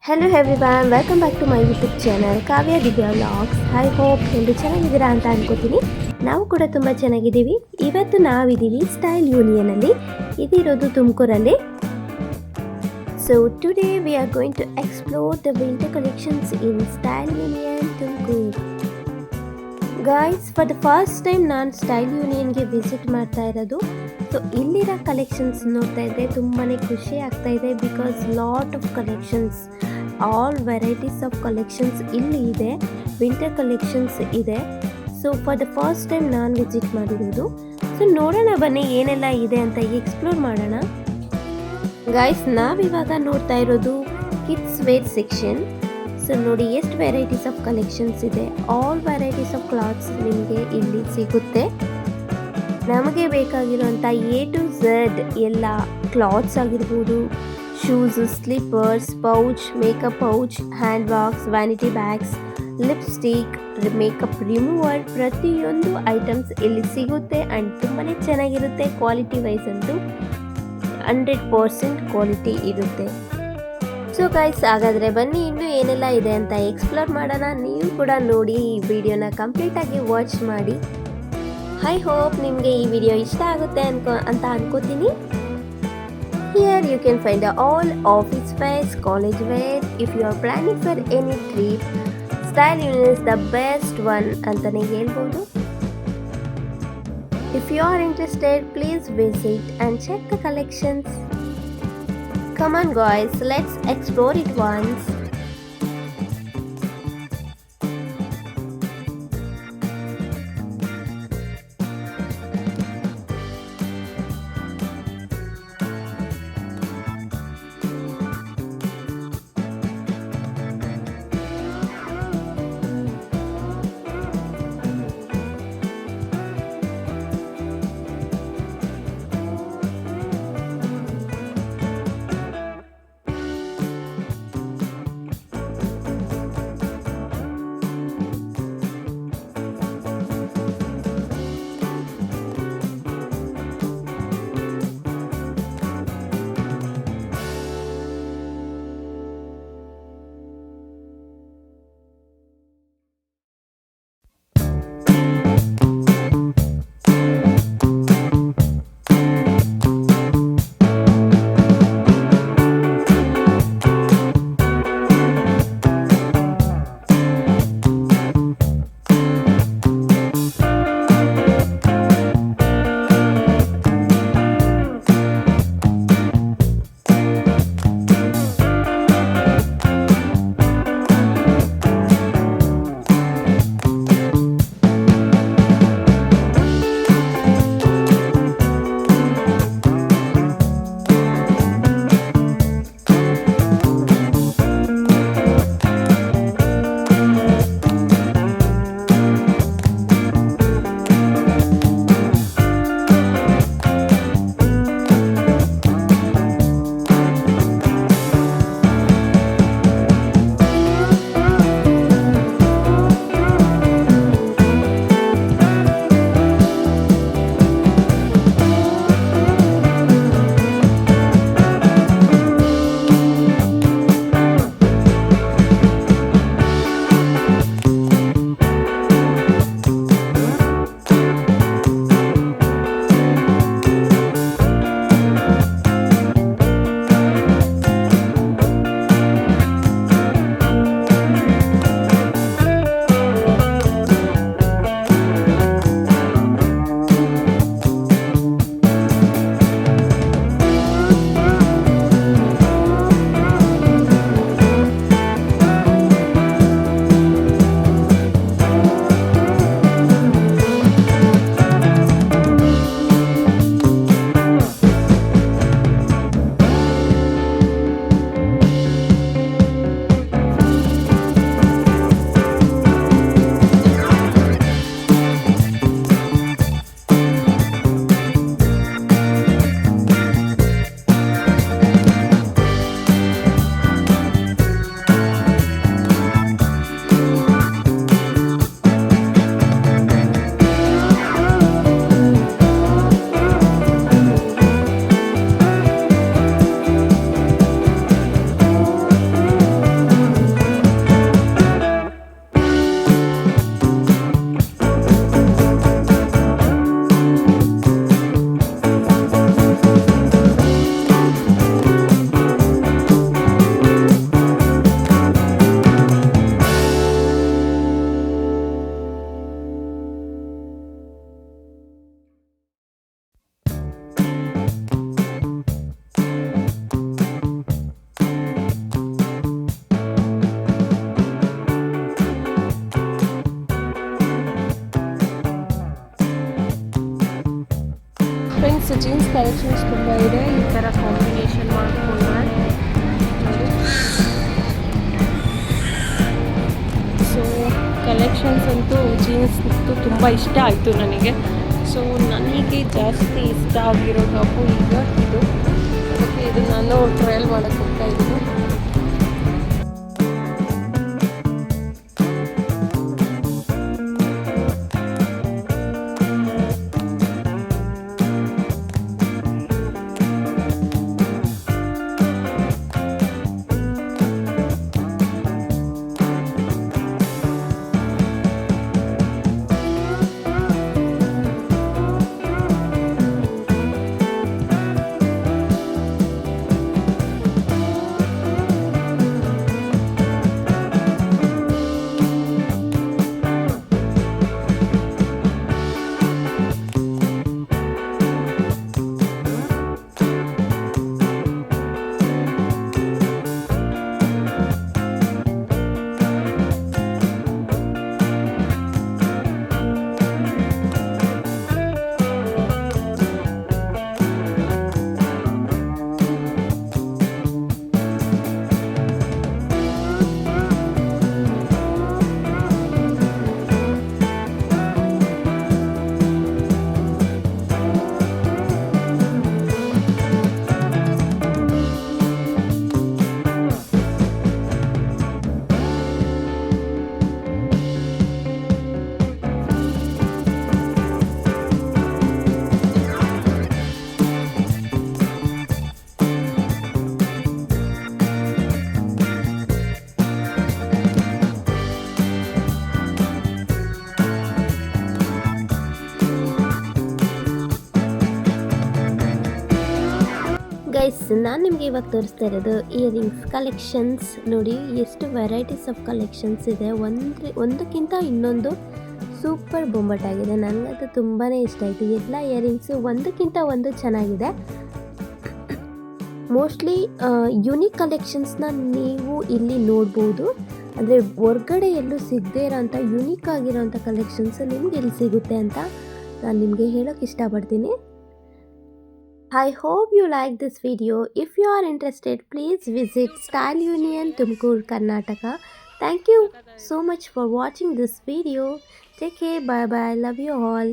Hello everyone, welcome back to my YouTube channel Kavya Divya vlogs. I hope ಎಲ್ಲರೂ ಚೆನ್ನಾಗಿದ್ದೀರಾ ಅಂತ ಅನ್ಕೋತೀನಿ. ನಾವು ಕೂಡ ತುಂಬ ಚೆನ್ನಾಗಿದ್ದೀವಿ. ಇವತ್ತು ನಾವಿದ್ದೀವಿ ಸ್ಟೈಲ್ ಯೂನಿಯನಲ್ಲಿ. ಇದಿರೋದು ತುಮಕೂರಲ್ಲಿ. So today we are going to explore the winter collections in Style Union Tumakuru. Guys, for the first time ನಾನು ಸ್ಟೈಲ್ ಯೂನಿಯನ್ಗೆ ವಿಸಿಟ್ ಮಾಡ್ತಾ ಇರೋದು. ಸೊ ಇಲ್ಲಿರೋ ಕಲೆಕ್ಷನ್ಸ್ ನೋಡ್ತಾ ಇದ್ದೆ ತುಂಬಾ ಖುಷಿ ಆಗ್ತಾ ಇದೆ. Because lot of collections, all varieties of collections ಇಲ್ಲಿ ಇದೆ. ವಿಂಟರ್ ಕಲೆಕ್ಷನ್ಸ್ ಇದೆ. So for the first time ನಾನು ವಿಸಿಟ್ ಮಾಡಿರೋದು. ಸೊ ನೋಡೋಣ ಬನ್ನಿ ಏನೆಲ್ಲ ಇದೆ ಅಂತ ಎಕ್ಸ್ಪ್ಲೋರ್ ಮಾಡೋಣ. ಗಾಯ್ಸ್, ನಾವಿವಾಗ ನೋಡ್ತಾ ಇರೋದು ಕಿಡ್ಸ್ ವೇರ್ ಸೆಕ್ಷನ್. ಸೊ ನೋಡಿ ಎಷ್ಟು ವೆರೈಟೀಸ್ ಆಫ್ ಕಲೆಕ್ಷನ್ಸ್ ಇದೆ. ಆಲ್ ವೆರೈಟೀಸ್ ಆಫ್ ಕ್ಲಾತ್ಸ್ ನಿಮಗೆ ಇಲ್ಲಿ ಸಿಗುತ್ತೆ. ನಮಗೆ ಬೇಕಾಗಿರುವಂಥ ಎ ಟು ಝೆಡ್ ಎಲ್ಲ ಕ್ಲಾತ್ಸ್ ಆಗಿರ್ಬೋದು, shoes, slippers, pouch, makeup pouch, hand bags, vanity bags, lipstick, makeup remover, ಪ್ರತಿಯೊಂದು ಐಟಮ್ಸ್ ಇಲ್ಲಿ ಸಿಗುತ್ತೆ. ಆ್ಯಂಡ್ ತುಂಬಾ ಚೆನ್ನಾಗಿರುತ್ತೆ. ಕ್ವಾಲಿಟಿ ವೈಸ್ ಅಂತೂ 100% ಕ್ವಾಲಿಟಿ ಇರುತ್ತೆ. ಸೊ ಗೈಸ್, ಹಾಗಾದರೆ ಬನ್ನಿ ಇನ್ನೂ ಏನೆಲ್ಲ ಇದೆ ಅಂತ ಎಕ್ಸ್ಪ್ಲೋರ್ ಮಾಡೋಣ. ನೀವು ಕೂಡ ನೋಡಿ ಈ ವಿಡಿಯೋನ ಕಂಪ್ಲೀಟಾಗಿ ವಾಚ್ ಮಾಡಿ. ಐ ಹೋಪ್ ನಿಮಗೆ ಈ ವಿಡಿಯೋ ಇಷ್ಟ ಆಗುತ್ತೆ ಅಂತ ಅನ್ಕೋತೀನಿ. Here you can find all office wears, college wear. If you are planning for any trip, Style Union is the best one ಅಂತಾನೆ ಹೇಳ್ಬೋದು. If you are interested, please visit and check the collections. Come on guys, let's explore it once. Jeans collections ತುಂಬ ಇದೆ. ಈ ಥರ combination ಮಾಡಿಕೊಂಡ್ರೆ so collections ಅಂತೂ jeans ತುಂಬ ಇಷ್ಟ ಆಯಿತು ನನಗೆ. ಸೊ ನನಗೆ ಜಾಸ್ತಿ ಇಷ್ಟ ಆಗಿರೋ ಟಾಪು ಈಗ ಇದು. ಅದಕ್ಕೆ ಇದು ನಾನು ಟ್ರಯಲ್ ಮಾಡೋಕ್ಕೆ ಹೋಗ್ತಾ ಇದ್ದೀನಿ. ಗೈಸ್, ನಾನು ನಿಮಗೆ ಇವಾಗ ತೋರಿಸ್ತಾ ಇರೋದು ಇಯರಿಂಗ್ಸ್ ಕಲೆಕ್ಷನ್ಸ್. ನೋಡಿ ಎಷ್ಟು ವೆರೈಟೀಸ್ ಆಫ್ ಕಲೆಕ್ಷನ್ಸ್ ಇದೆ. ಒಂದಕ್ಕಿಂತ ಇನ್ನೊಂದು ಸೂಪರ್ ಬೊಂಬಾಟಾಗಿದೆ. ನನಗಂತೂ ತುಂಬಾ ಇಷ್ಟ ಆಯಿತು. ಎಲ್ಲ ಇಯರಿಂಗ್ಸು ಒಂದಕ್ಕಿಂತ ಒಂದು ಚೆನ್ನಾಗಿದೆ. ಮೋಸ್ಟ್ಲಿ ಯುನೀಕ್ ಕಲೆಕ್ಷನ್ಸ್ನ ನೀವು ಇಲ್ಲಿ ನೋಡ್ಬೋದು. ಅಂದರೆ ಹೊರ್ಗಡೆ ಎಲ್ಲೂ ಸಿಗದೇ ಇರೋಂಥ ಯುನೀಕ್ ಆಗಿರೋಂಥ ಕಲೆಕ್ಷನ್ಸ್ ನಿಮ್ಗೆ ಇಲ್ಲಿ ಸಿಗುತ್ತೆ ಅಂತ ನಾನು ನಿಮಗೆ ಹೇಳೋಕ್ಕೆ ಇಷ್ಟಪಡ್ತೀನಿ. I hope you like this video. If you are interested, please visit Style Union, Tumkur, Karnataka. Thank you so much for watching this video. Take care. Bye bye. Love you all.